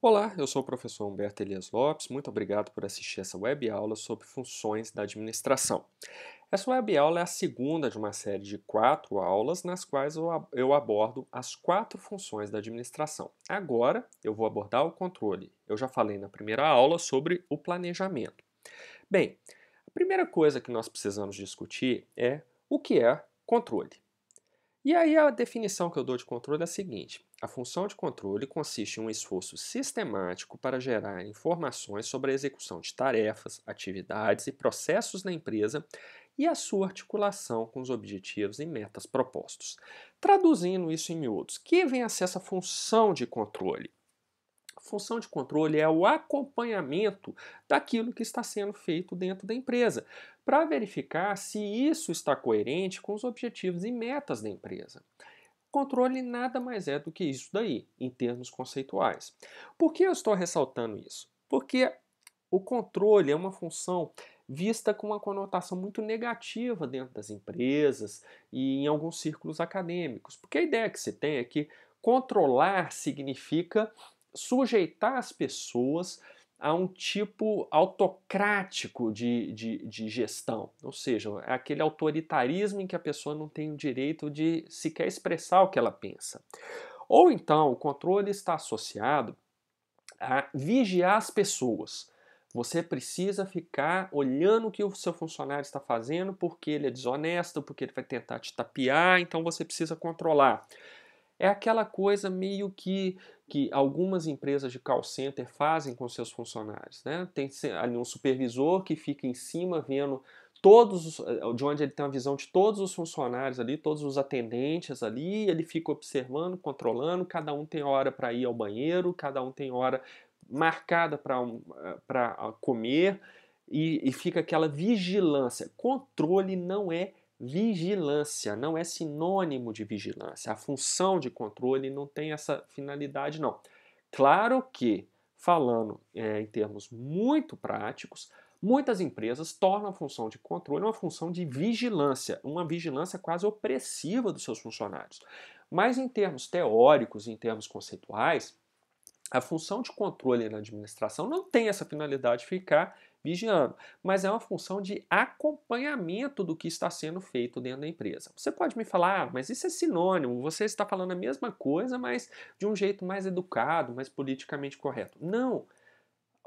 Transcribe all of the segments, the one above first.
Olá, eu sou o professor Humberto Elias Lopes, muito obrigado por assistir essa web aula sobre funções da administração. Essa web aula é a segunda de uma série de 4 aulas nas quais eu abordo as 4 funções da administração. Agora eu vou abordar o controle. Eu já falei na primeira aula sobre o planejamento. Bem, a primeira coisa que nós precisamos discutir é o que é controle. E aí a definição que eu dou de controle é a seguinte: a função de controle consiste em um esforço sistemático para gerar informações sobre a execução de tarefas, atividades e processos na empresa e a sua articulação com os objetivos e metas propostos. Traduzindo isso em miúdos, que vem a ser essa função de controle? A função de controle é o acompanhamento daquilo que está sendo feito dentro da empresa, para verificar se isso está coerente com os objetivos e metas da empresa. Controle nada mais é do que isso daí, em termos conceituais. Por que eu estou ressaltando isso? Porque o controle é uma função vista com uma conotação muito negativa dentro das empresas e em alguns círculos acadêmicos. Porque a ideia que se tem é que controlar significa sujeitar as pessoas a um tipo autocrático de gestão. Ou seja, é aquele autoritarismo em que a pessoa não tem o direito de sequer expressar o que ela pensa. Ou então, o controle está associado a vigiar as pessoas. Você precisa ficar olhando o que o seu funcionário está fazendo porque ele é desonesto, porque ele vai tentar te tapear, então você precisa controlar. É aquela coisa meio que algumas empresas de call center fazem com seus funcionários, né? Tem ali um supervisor que fica em cima vendo de onde ele tem a visão de todos os funcionários ali, todos os atendentes ali, ele fica observando, controlando, cada um tem hora para ir ao banheiro, cada um tem hora marcada para comer e fica aquela vigilância. Controle não é vigilância, não é sinônimo de vigilância. A função de controle não tem essa finalidade, não. Claro que, falando em termos muito práticos, muitas empresas tornam a função de controle uma função de vigilância, uma vigilância quase opressiva dos seus funcionários. Mas em termos teóricos, em termos conceituais, a função de controle na administração não tem essa finalidade de ficar vigiando, mas é uma função de acompanhamento do que está sendo feito dentro da empresa. Você pode me falar, mas isso é sinônimo, você está falando a mesma coisa, mas de um jeito mais educado, mais politicamente correto. Não.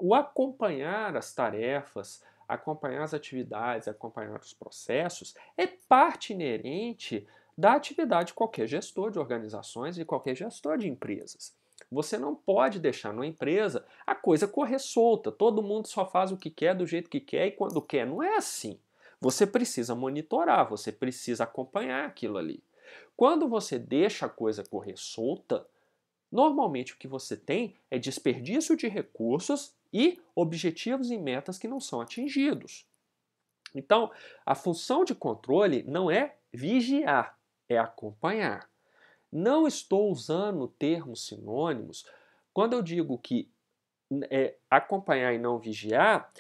O acompanhar as tarefas, acompanhar as atividades, acompanhar os processos é parte inerente da atividade de qualquer gestor de organizações e qualquer gestor de empresas. Você não pode deixar numa empresa a coisa correr solta, todo mundo só faz o que quer, do jeito que quer e quando quer. Não é assim. Você precisa monitorar, você precisa acompanhar aquilo ali. Quando você deixa a coisa correr solta, normalmente o que você tem é desperdício de recursos e objetivos e metas que não são atingidos. Então, a função de controle não é vigiar, é acompanhar. Não estou usando termos sinônimos. Quando eu digo que é acompanhar e não vigiar,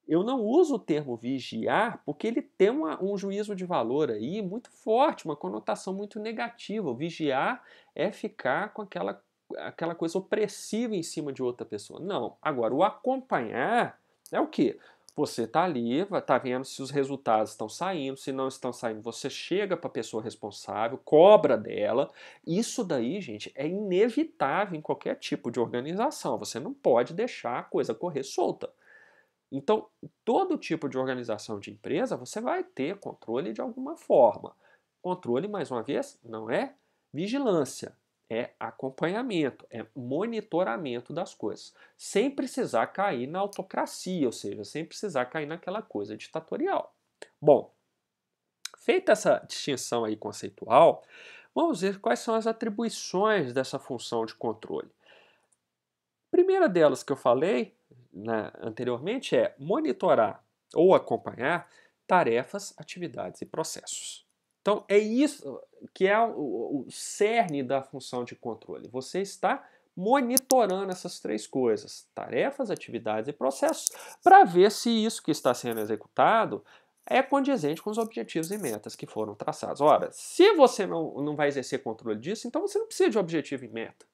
eu não uso o termo vigiar porque ele tem um juízo de valor aí muito forte, uma conotação muito negativa. O vigiar é ficar com aquela coisa opressiva em cima de outra pessoa. Não. Agora, o acompanhar é o quê? Você está ali, está vendo se os resultados estão saindo, se não estão saindo, você chega para a pessoa responsável, cobra dela. Isso daí, gente, é inevitável em qualquer tipo de organização. Você não pode deixar a coisa correr solta. Então, todo tipo de organização de empresa você vai ter controle de alguma forma. Controle, mais uma vez, não é vigilância, é acompanhamento, é monitoramento das coisas, sem precisar cair na autocracia, ou seja, sem precisar cair naquela coisa ditatorial. Bom, feita essa distinção aí conceitual, vamos ver quais são as atribuições dessa função de controle. A primeira delas que eu falei, né, anteriormente é monitorar ou acompanhar tarefas, atividades e processos. Então é isso que é o cerne da função de controle. Você está monitorando essas três coisas, tarefas, atividades e processos, para ver se isso que está sendo executado é condizente com os objetivos e metas que foram traçados. Ora, se você não vai exercer controle disso, então você não precisa de objetivo e meta.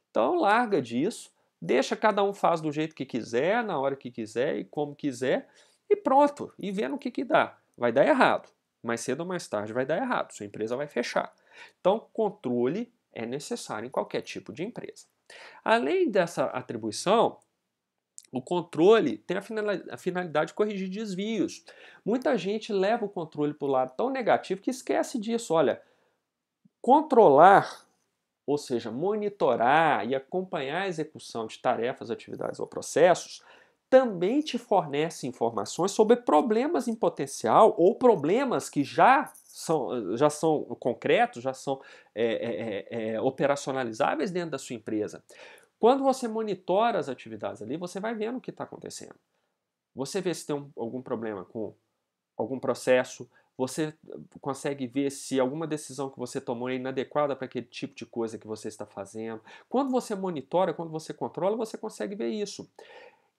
Então larga disso, deixa cada um faz do jeito que quiser, na hora que quiser e como quiser, e pronto, e vê no que dá. Vai dar errado, mais cedo ou mais tarde vai dar errado, sua empresa vai fechar. Então, controle é necessário em qualquer tipo de empresa. Além dessa atribuição, o controle tem a finalidade de corrigir desvios. Muita gente leva o controle para o lado tão negativo que esquece disso. Olha, controlar, ou seja, monitorar e acompanhar a execução de tarefas, atividades ou processos, também te fornece informações sobre problemas em potencial ou problemas que já são concretos, já são operacionalizáveis dentro da sua empresa. Quando você monitora as atividades ali, você vai vendo o que está acontecendo. Você vê se tem algum problema com algum processo, você consegue ver se alguma decisão que você tomou é inadequada para aquele tipo de coisa que você está fazendo. Quando você monitora, quando você controla, você consegue ver isso.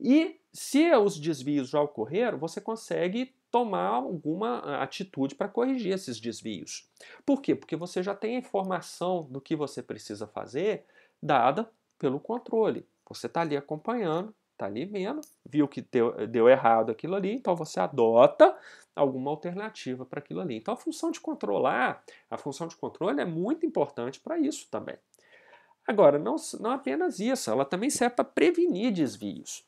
E se os desvios já ocorreram, você consegue tomar alguma atitude para corrigir esses desvios. Por quê? Porque você já tem a informação do que você precisa fazer dada pelo controle. Você está ali acompanhando, está ali vendo, viu que deu errado aquilo ali, então você adota alguma alternativa para aquilo ali. Então a função de controlar, a função de controle é muito importante para isso também. Agora, não apenas isso, ela também serve para prevenir desvios.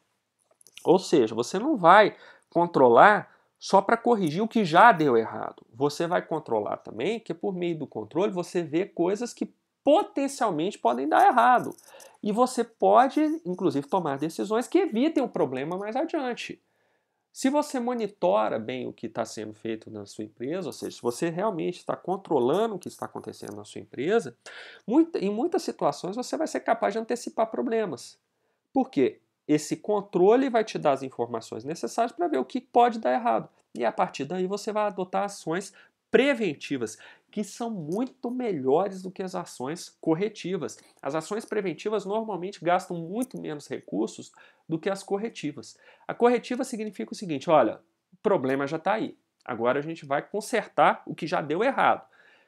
Ou seja, você não vai controlar só para corrigir o que já deu errado. Você vai controlar também que por meio do controle você vê coisas que potencialmente podem dar errado. E você pode, inclusive, tomar decisões que evitem o problema mais adiante. Se você monitora bem o que está sendo feito na sua empresa, ou seja, se você realmente está controlando o que está acontecendo na sua empresa, em muitas situações você vai ser capaz de antecipar problemas. Por quê? Esse controle vai te dar as informações necessárias para ver o que pode dar errado. E a partir daí você vai adotar ações preventivas, que são muito melhores do que as ações corretivas. As ações preventivas normalmente gastam muito menos recursos do que as corretivas. A corretiva significa o seguinte: olha, o problema já está aí. Agora a gente vai consertar o que já deu errado.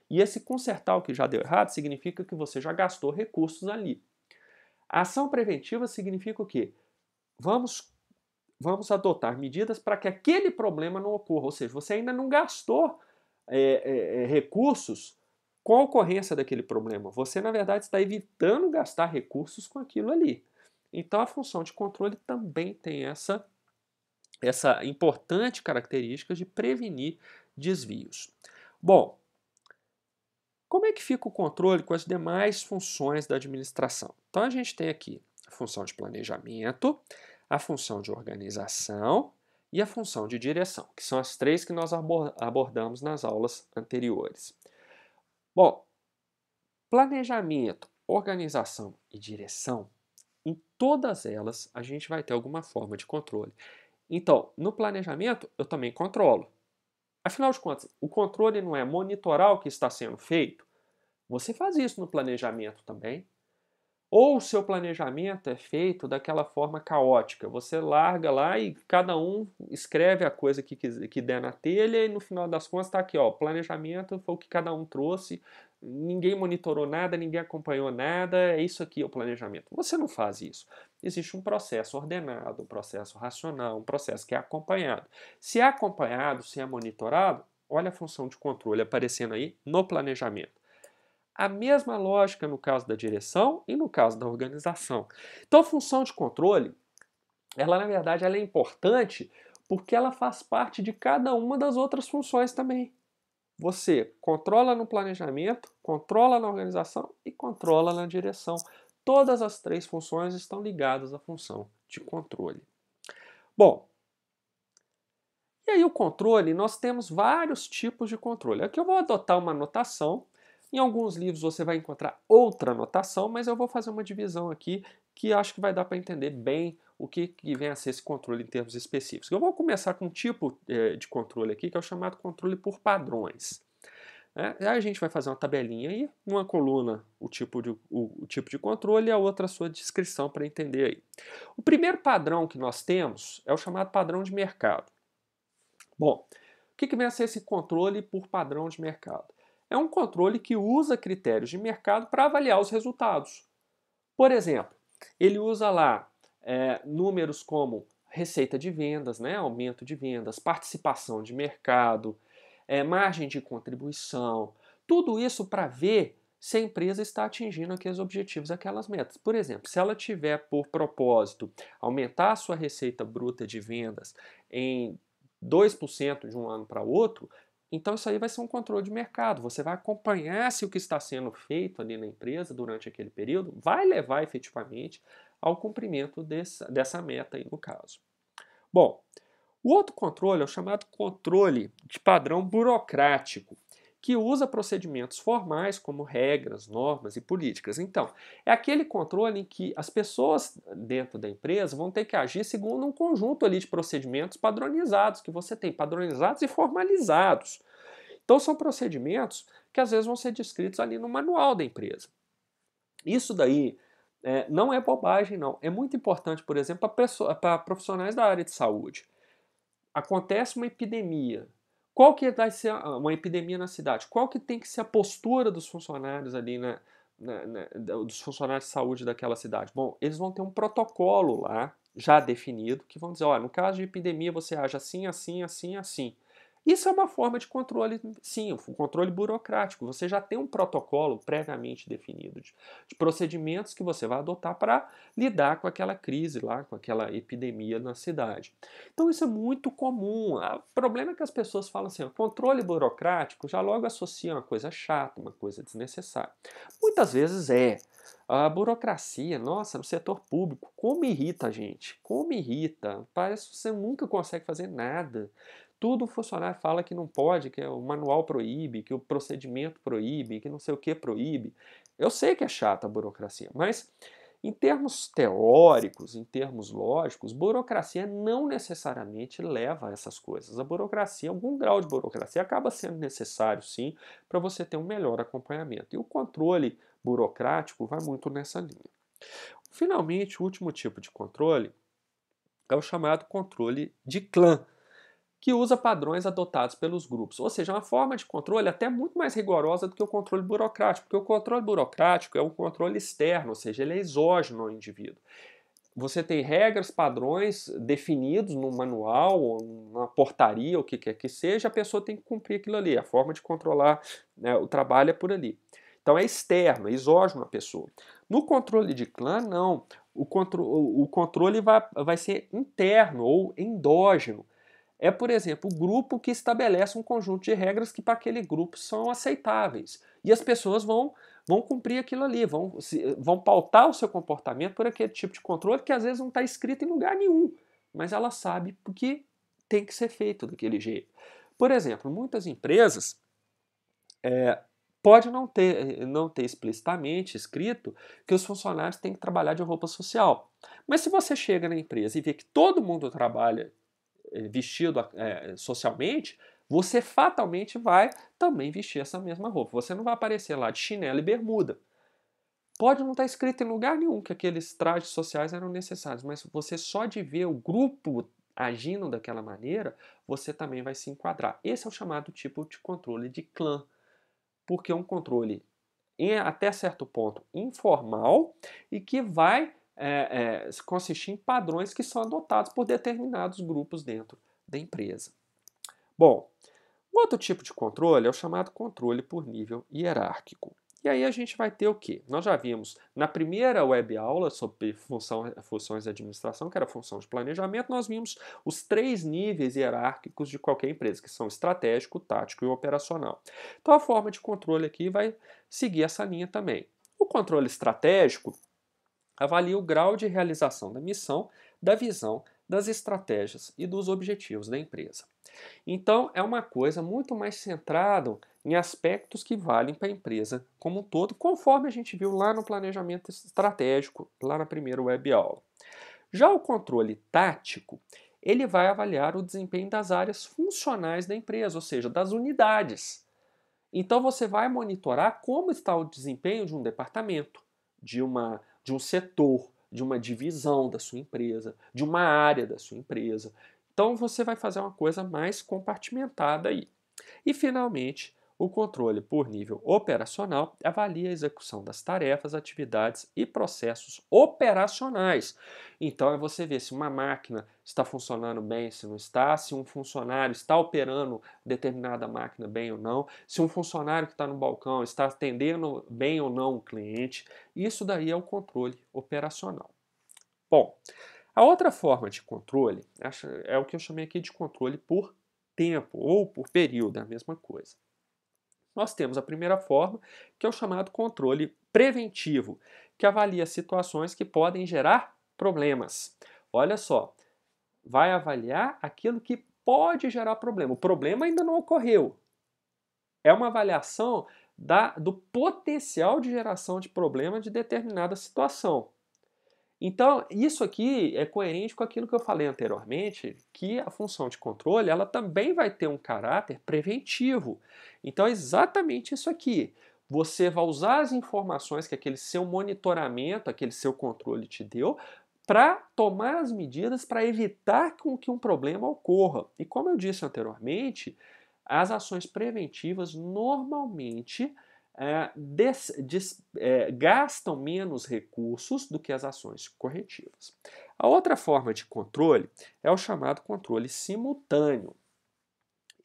E esse consertar o que já deu errado significa que você já gastou recursos ali. A ação preventiva significa o quê? Vamos adotar medidas para que aquele problema não ocorra. Ou seja, você ainda não gastou recursos com a ocorrência daquele problema. Você, na verdade, está evitando gastar recursos com aquilo ali. Então, a função de controle também tem essa importante característica de prevenir desvios. Bom, como é que fica o controle com as demais funções da administração? Então, a gente tem aqui a função de planejamento, a função de organização e a função de direção, que são as três que nós abordamos nas aulas anteriores. Bom, planejamento, organização e direção, em todas elas a gente vai ter alguma forma de controle. Então, no planejamento, eu também controlo. Afinal de contas, o controle não é monitorar o que está sendo feito? Você faz isso no planejamento também. Ou o seu planejamento é feito daquela forma caótica. Você larga lá e cada um escreve a coisa que der na telha e no final das contas está aqui, ó, planejamento foi o que cada um trouxe, ninguém monitorou nada, ninguém acompanhou nada, é isso aqui o planejamento. Você não faz isso. Existe um processo ordenado, um processo racional, um processo que é acompanhado. Se é acompanhado, se é monitorado, olha a função de controle aparecendo aí no planejamento. A mesma lógica no caso da direção e no caso da organização. Então, a função de controle, ela na verdade ela é importante porque ela faz parte de cada uma das outras funções também. Você controla no planejamento, controla na organização e controla na direção. Todas as três funções estão ligadas à função de controle. Bom, e aí o controle, nós temos vários tipos de controle. Aqui eu vou adotar uma notação. Em alguns livros você vai encontrar outra notação, mas eu vou fazer uma divisão aqui que acho que vai dar para entender bem o que vem a ser esse controle em termos específicos. Eu vou começar com um tipo de controle aqui, que é o chamado controle por padrões. Aí a gente vai fazer uma tabelinha aí, numa coluna o tipo de controle e a outra a sua descrição para entender aí. O primeiro padrão que nós temos é o chamado padrão de mercado. Bom, o que vem a ser esse controle por padrão de mercado? É um controle que usa critérios de mercado para avaliar os resultados. Por exemplo, Ele usa lá números como receita de vendas, né, aumento de vendas, participação de mercado, margem de contribuição, tudo isso para ver se a empresa está atingindo aqueles objetivos, aquelas metas. Por exemplo, se ela tiver por propósito aumentar a sua receita bruta de vendas em 2% de um ano para outro, então isso aí vai ser um controle de mercado. Você vai acompanhar se o que está sendo feito ali na empresa durante aquele período vai levar efetivamente ao cumprimento dessa meta aí no caso. Bom, o outro controle é o chamado controle de padrão burocrático, que usa procedimentos formais como regras, normas e políticas. Então, é aquele controle em que as pessoas dentro da empresa vão ter que agir segundo um conjunto ali de procedimentos padronizados que você tem, padronizados e formalizados. Então, são procedimentos que às vezes vão ser descritos ali no manual da empresa. Isso daí não é bobagem, não. É muito importante, por exemplo, para profissionais da área de saúde. Acontece uma epidemia. Qual que vai ser uma epidemia na cidade? Qual que tem que ser a postura dos funcionários ali dos funcionários de saúde daquela cidade? Bom, eles vão ter um protocolo lá já definido que vão dizer, olha, no caso de epidemia você age assim, assim, assim, assim. Isso é uma forma de controle, sim, um controle burocrático. Você já tem um protocolo previamente definido de procedimentos que você vai adotar para lidar com aquela crise lá, com aquela epidemia na cidade. Então isso é muito comum. O problema é que as pessoas falam assim, ó, controle burocrático já logo associa uma coisa chata, uma coisa desnecessária. Muitas vezes é. A burocracia, nossa, no setor público, como irrita a gente, como irrita. Parece que você nunca consegue fazer nada. Tudo o funcionário fala que não pode, que o manual proíbe, que o procedimento proíbe, que não sei o que proíbe. Eu sei que é chata a burocracia, mas em termos teóricos, em termos lógicos, burocracia não necessariamente leva a essas coisas. A burocracia, algum grau de burocracia acaba sendo necessário, sim, para você ter um melhor acompanhamento. E o controle burocrático vai muito nessa linha. Finalmente, o último tipo de controle é o chamado controle de clã, que usa padrões adotados pelos grupos. Ou seja, é uma forma de controle até muito mais rigorosa do que o controle burocrático, porque o controle burocrático é um controle externo, ou seja, ele é exógeno ao indivíduo. Você tem regras, padrões definidos no manual, ou numa portaria, o que quer que seja, a pessoa tem que cumprir aquilo ali. A forma de controlar, né, o trabalho é por ali. Então é externo, é exógeno à pessoa. No controle de clã, não. O controle vai ser interno ou endógeno. É, por exemplo, o grupo que estabelece um conjunto de regras que para aquele grupo são aceitáveis. E as pessoas vão cumprir aquilo ali, vão pautar o seu comportamento por aquele tipo de controle que às vezes não está escrito em lugar nenhum, mas ela sabe porque tem que ser feito daquele jeito. Por exemplo, muitas empresas pode não ter explicitamente escrito que os funcionários têm que trabalhar de roupa social. Mas se você chega na empresa e vê que todo mundo trabalha vestido socialmente, você fatalmente vai também vestir essa mesma roupa. Você não vai aparecer lá de chinelo e bermuda. Pode não estar escrito em lugar nenhum que aqueles trajes sociais eram necessários, mas você só de ver o grupo agindo daquela maneira, você também vai se enquadrar. Esse é o chamado tipo de controle de clã, porque é um controle até certo ponto informal e que vai consistir em padrões que são adotados por determinados grupos dentro da empresa. Bom, um outro tipo de controle é o chamado controle por nível hierárquico. E aí a gente vai ter o quê? Nós já vimos na primeira web aula sobre funções de administração, que era a função de planejamento, nós vimos os 3 níveis hierárquicos de qualquer empresa, que são estratégico, tático e operacional. Então a forma de controle aqui vai seguir essa linha também. O controle estratégico avalia o grau de realização da missão, da visão, das estratégias e dos objetivos da empresa. Então, é uma coisa muito mais centrada em aspectos que valem para a empresa como um todo, conforme a gente viu lá no planejamento estratégico, lá na primeira web aula. Já o controle tático, ele vai avaliar o desempenho das áreas funcionais da empresa, ou seja, das unidades. Então, você vai monitorar como está o desempenho de um departamento, de um setor, de uma divisão da sua empresa, de uma área da sua empresa. Então você vai fazer uma coisa mais compartimentada aí. E finalmente, O controle por nível operacional avalia a execução das tarefas, atividades e processos operacionais. Então, é você ver se uma máquina está funcionando bem, se não está, se um funcionário está operando determinada máquina bem ou não, se um funcionário que está no balcão está atendendo bem ou não o cliente. Isso daí é o controle operacional. Bom, a outra forma de controle é o que eu chamei aqui de controle por tempo ou por período, é a mesma coisa. Nós temos a primeira forma, que é o chamado controle preventivo, que avalia situações que podem gerar problemas. Olha só, vai avaliar aquilo que pode gerar problema. O problema ainda não ocorreu. É uma avaliação do potencial de geração de problema de determinada situação. Então, isso aqui é coerente com aquilo que eu falei anteriormente, que a função de controle ela também vai ter um caráter preventivo. Então, é exatamente isso aqui. Você vai usar as informações que aquele seu monitoramento, aquele seu controle te deu, para tomar as medidas para evitar que um problema ocorra. E como eu disse anteriormente, as ações preventivas normalmente gastam menos recursos do que as ações corretivas. A outra forma de controle é o chamado controle simultâneo.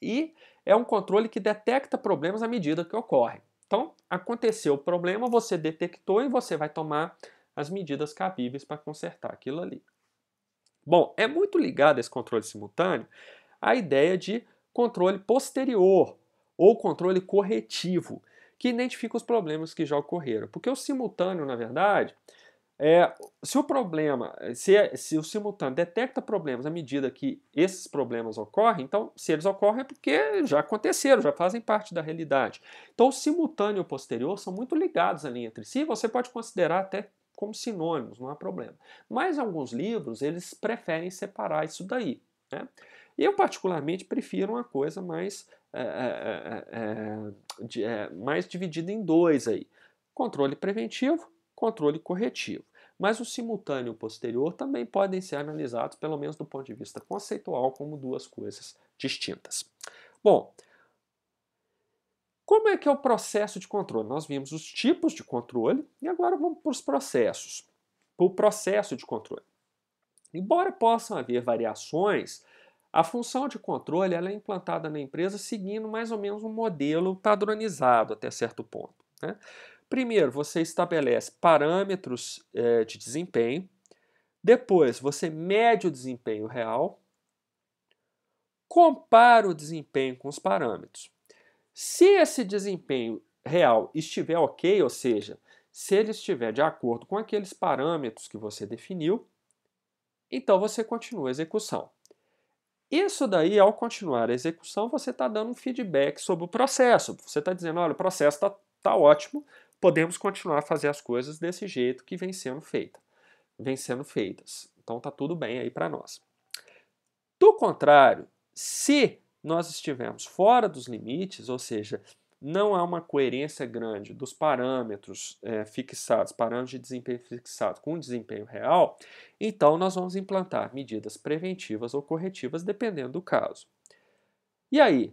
E é um controle que detecta problemas à medida que ocorrem. Então, aconteceu o problema, você detectou e você vai tomar as medidas cabíveis para consertar aquilo ali. Bom, é muito ligado esse controle simultâneo à ideia de controle posterior ou controle corretivo, que identifica os problemas que já ocorreram. Porque o simultâneo, na verdade, se o problema, se o simultâneo detecta problemas à medida que esses problemas ocorrem, então, se eles ocorrem é porque já aconteceram, já fazem parte da realidade. Então, o simultâneo e o posterior são muito ligados ali entre si, você pode considerar até como sinônimos, não há problema. Mas alguns livros, eles preferem separar isso daí, né? Eu, particularmente, prefiro uma coisa mais dividida em dois aí. Controle preventivo, controle corretivo. Mas o simultâneo e o posterior também podem ser analisados, pelo menos do ponto de vista conceitual, como duas coisas distintas. Bom, como é que é o processo de controle? Nós vimos os tipos de controle e agora vamos para os processos. Para o processo de controle. Embora possam haver variações, a função de controle ela é implantada na empresa seguindo mais ou menos um modelo padronizado até certo ponto, né? Primeiro, você estabelece parâmetros de desempenho. Depois, você mede o desempenho real. Compara o desempenho com os parâmetros. Se esse desempenho real estiver ok, ou seja, se ele estiver de acordo com aqueles parâmetros que você definiu, então você continua a execução. Isso daí, ao continuar a execução, você está dando um feedback sobre o processo. Você está dizendo, olha, o processo está ótimo, podemos continuar a fazer as coisas desse jeito que vem sendo feitas. Então está tudo bem aí para nós. Do contrário, se nós estivermos fora dos limites, ou seja, não há uma coerência grande dos parâmetros fixados, parâmetros de desempenho fixados com o desempenho real, então nós vamos implantar medidas preventivas ou corretivas, dependendo do caso. E aí,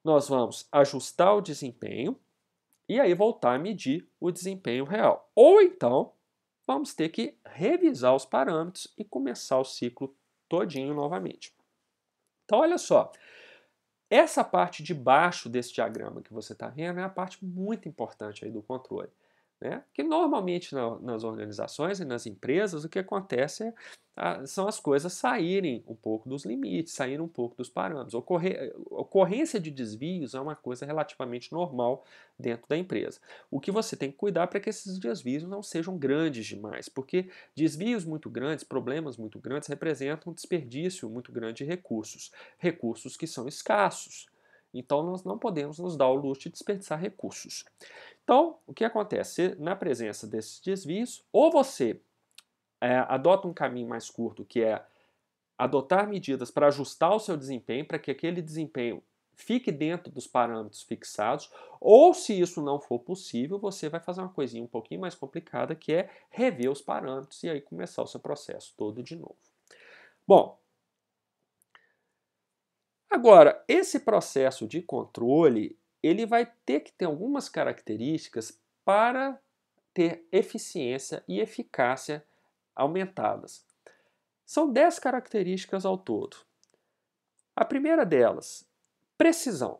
nós vamos ajustar o desempenho e aí voltar a medir o desempenho real. Ou então, vamos ter que revisar os parâmetros e começar o ciclo todinho novamente. Então, olha só, essa parte de baixo desse diagrama que você está vendo é a parte muito importante aí do controle, né? Que normalmente nas organizações e nas empresas o que acontece são as coisas saírem um pouco dos limites, saírem um pouco dos parâmetros. Ocorrência de desvios é uma coisa relativamente normal dentro da empresa. O que você tem que cuidar para que esses desvios não sejam grandes demais, porque desvios muito grandes, problemas muito grandes representam um desperdício muito grande de recursos que são escassos. Então, nós não podemos nos dar o luxo de desperdiçar recursos. Então, o que acontece? Na presença desses desvios, ou você adota um caminho mais curto, que é adotar medidas para ajustar o seu desempenho, para que aquele desempenho fique dentro dos parâmetros fixados, ou se isso não for possível, você vai fazer uma coisinha um pouquinho mais complicada, que é rever os parâmetros e aí começar o seu processo todo de novo. Bom, agora, esse processo de controle, ele vai ter que ter algumas características para ter eficiência e eficácia aumentadas. São 10 características ao todo. A primeira delas, precisão.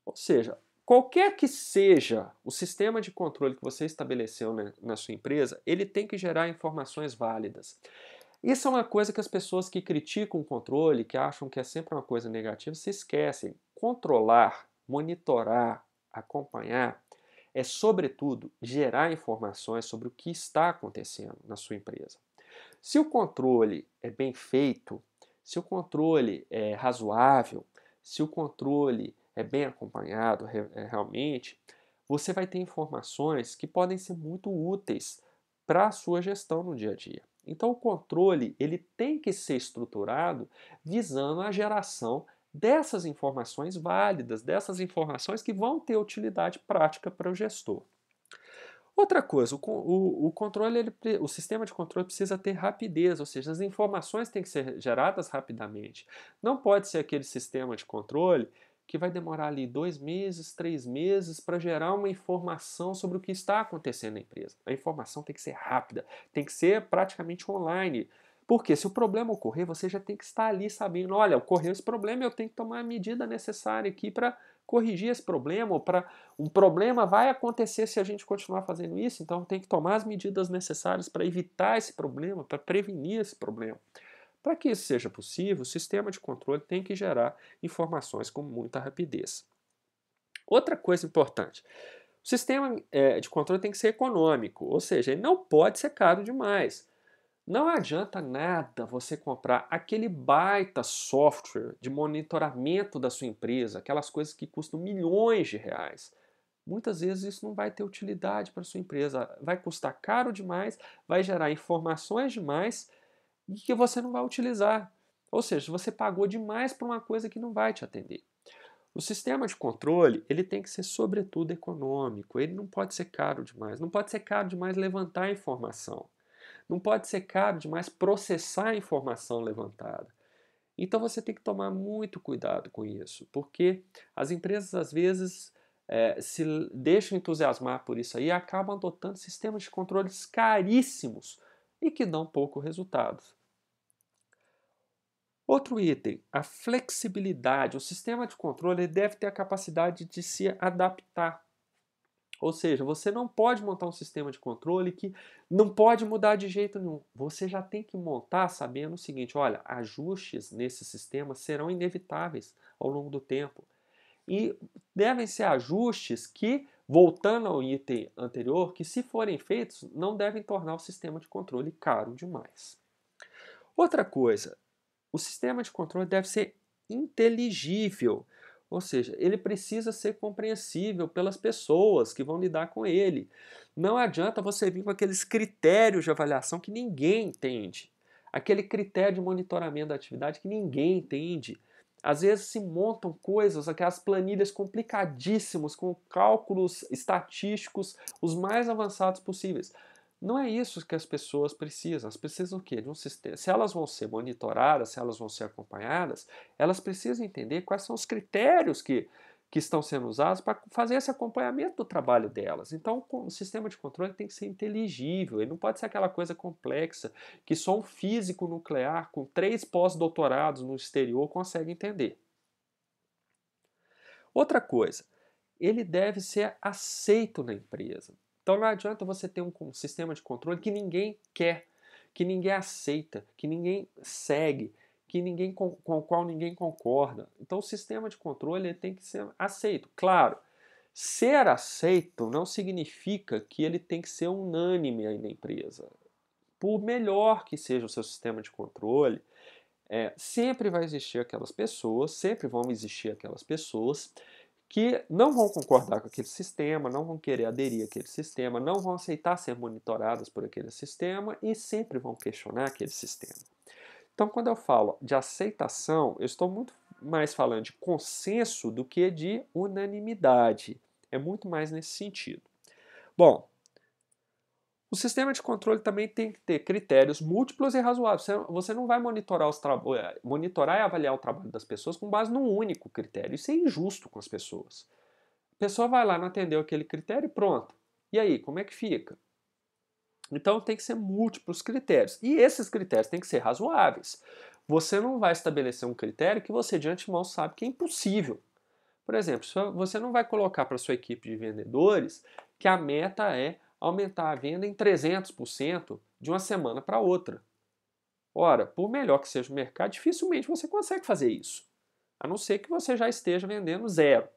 Ou seja, qualquer que seja o sistema de controle que você estabeleceu na sua empresa, ele tem que gerar informações válidas. Isso é uma coisa que as pessoas que criticam o controle, que acham que é sempre uma coisa negativa, se esquecem. Controlar, monitorar, acompanhar é, sobretudo, gerar informações sobre o que está acontecendo na sua empresa. Se o controle é bem feito, se o controle é razoável, se o controle é bem acompanhado realmente, você vai ter informações que podem ser muito úteis para a sua gestão no dia a dia. Então o controle ele tem que ser estruturado visando a geração dessas informações válidas, dessas informações que vão ter utilidade prática para o gestor. Outra coisa, o controle, o sistema de controle precisa ter rapidez, ou seja, as informações têm que ser geradas rapidamente. Não pode ser aquele sistema de controle que vai demorar ali 2 meses, 3 meses para gerar uma informação sobre o que está acontecendo na empresa. A informação tem que ser rápida, tem que ser praticamente online. Porque se o problema ocorrer, você já tem que estar ali sabendo, olha, ocorreu esse problema, eu tenho que tomar a medida necessária aqui para corrigir esse problema, ou para um problema vai acontecer se a gente continuar fazendo isso, então tem que tomar as medidas necessárias para evitar esse problema, para prevenir esse problema. Para que isso seja possível, o sistema de controle tem que gerar informações com muita rapidez. Outra coisa importante, o sistema de controle tem que ser econômico, ou seja, ele não pode ser caro demais. Não adianta nada você comprar aquele baita software de monitoramento da sua empresa, aquelas coisas que custam milhões de reais. Muitas vezes isso não vai ter utilidade para a sua empresa, vai custar caro demais, vai gerar informações demais e que você não vai utilizar. Ou seja, você pagou demais por uma coisa que não vai te atender. O sistema de controle ele tem que ser sobretudo econômico, ele não pode ser caro demais, não pode ser caro demais levantar informação. Não pode ser caro demais processar a informação levantada. Então você tem que tomar muito cuidado com isso, porque as empresas às vezes se deixam entusiasmar por isso aí e acabam adotando sistemas de controles caríssimos e que dão pouco resultado. Outro item, a flexibilidade. O sistema de controle deve ter a capacidade de se adaptar. Ou seja, você não pode montar um sistema de controle que não pode mudar de jeito nenhum. Você já tem que montar sabendo o seguinte, olha, ajustes nesse sistema serão inevitáveis ao longo do tempo. E devem ser ajustes que, voltando ao item anterior, que se forem feitos, não devem tornar o sistema de controle caro demais. Outra coisa, o sistema de controle deve ser inteligível. Ou seja, ele precisa ser compreensível pelas pessoas que vão lidar com ele. Não adianta você vir com aqueles critérios de avaliação que ninguém entende. Aquele critério de monitoramento da atividade que ninguém entende. Às vezes se montam coisas, aquelas planilhas complicadíssimas, com cálculos estatísticos os mais avançados possíveis. Não é isso que as pessoas precisam. Elas precisam o quê? De um sistema. Se elas vão ser monitoradas, se elas vão ser acompanhadas, elas precisam entender quais são os critérios que estão sendo usados para fazer esse acompanhamento do trabalho delas. Então, o sistema de controle tem que ser inteligível, ele não pode ser aquela coisa complexa que só um físico nuclear com 3 pós-doutorados no exterior consegue entender. Outra coisa, ele deve ser aceito na empresa. Então não adianta você ter um sistema de controle que ninguém quer, que ninguém aceita, que ninguém segue, que ninguém com o qual ninguém concorda. Então o sistema de controle ele tem que ser aceito. Claro, ser aceito não significa que ele tem que ser unânime aí na empresa. Por melhor que seja o seu sistema de controle, sempre vai existir aquelas pessoas, sempre vão existir aquelas pessoas que não vão concordar com aquele sistema, não vão querer aderir àquele sistema, não vão aceitar ser monitoradas por aquele sistema e sempre vão questionar aquele sistema. Então, quando eu falo de aceitação, eu estou muito mais falando de consenso do que de unanimidade. É muito mais nesse sentido. Bom, o sistema de controle também tem que ter critérios múltiplos e razoáveis. Você não vai monitorar e avaliar o trabalho das pessoas com base num único critério. Isso é injusto com as pessoas. pessoa vai lá, não atendeu aquele critério e pronto. E aí, como é que fica? Então tem que ser múltiplos critérios. E esses critérios têm que ser razoáveis. Você não vai estabelecer um critério que você de antemão sabe que é impossível. Por exemplo, você não vai colocar para sua equipe de vendedores que a meta é aumentar a venda em 300% de uma semana para outra. Ora, por melhor que seja o mercado, dificilmente você consegue fazer isso. A não ser que você já esteja vendendo zero.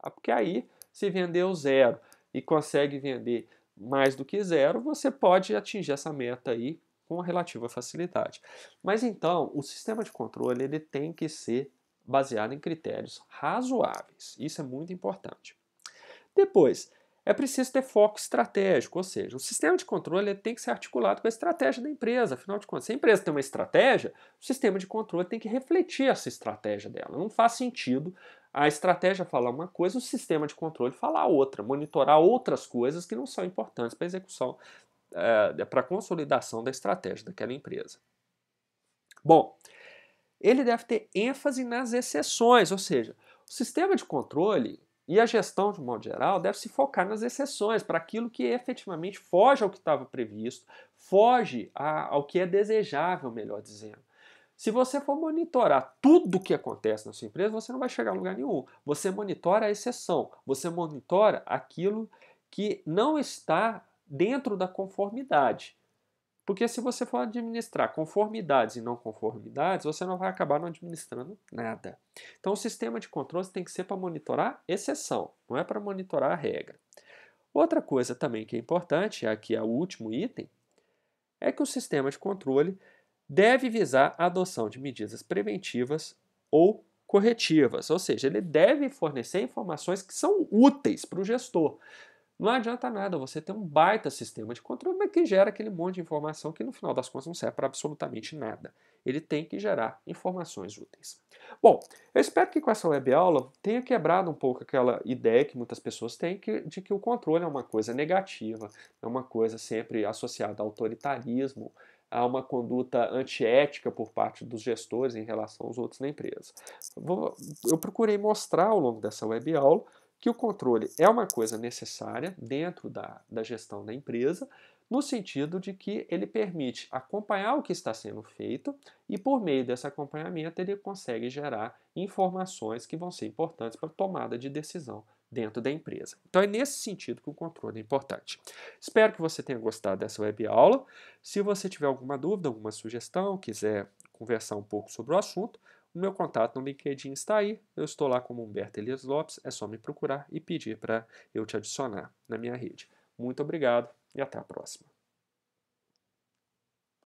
Porque aí, se vender o zero e consegue vender mais do que zero, você pode atingir essa meta aí com relativa facilidade. Mas então, o sistema de controle ele tem que ser baseado em critérios razoáveis. Isso é muito importante. Depois, é preciso ter foco estratégico, ou seja, o sistema de controle tem que ser articulado com a estratégia da empresa. Afinal de contas, se a empresa tem uma estratégia, o sistema de controle tem que refletir essa estratégia dela. Não faz sentido a estratégia falar uma coisa, o sistema de controle falar outra, monitorar outras coisas que não são importantes para a execução, para a consolidação da estratégia daquela empresa. Bom, ele deve ter ênfase nas exceções, ou seja, o sistema de controle e a gestão, de modo geral, deve se focar nas exceções, para aquilo que efetivamente foge ao que estava previsto, foge ao que é desejável, melhor dizendo. Se você for monitorar tudo o que acontece na sua empresa, você não vai chegar a lugar nenhum. Você monitora a exceção, você monitora aquilo que não está dentro da conformidade. Porque se você for administrar conformidades e não conformidades, você não vai acabar não administrando nada. Então o sistema de controle tem que ser para monitorar exceção, não é para monitorar a regra. Outra coisa também que é importante, aqui é o último item, é que o sistema de controle deve visar a adoção de medidas preventivas ou corretivas, ou seja, ele deve fornecer informações que são úteis para o gestor. Não adianta nada você ter um baita sistema de controle, mas que gera aquele monte de informação que no final das contas não serve para absolutamente nada. Ele tem que gerar informações úteis. Bom, eu espero que com essa web aula tenha quebrado um pouco aquela ideia que muitas pessoas têm de que o controle é uma coisa negativa, é uma coisa sempre associada ao autoritarismo, a uma conduta antiética por parte dos gestores em relação aos outros na empresa. Eu procurei mostrar ao longo dessa web aula que o controle é uma coisa necessária dentro da gestão da empresa, no sentido de que ele permite acompanhar o que está sendo feito e, por meio desse acompanhamento, ele consegue gerar informações que vão ser importantes para a tomada de decisão dentro da empresa. Então é nesse sentido que o controle é importante. Espero que você tenha gostado dessa web aula. Se você tiver alguma dúvida, alguma sugestão, quiser conversar um pouco sobre o assunto, o meu contato no LinkedIn está aí. Eu estou lá como Humberto Elias Lopes. É só me procurar e pedir para eu te adicionar na minha rede. Muito obrigado e até a próxima.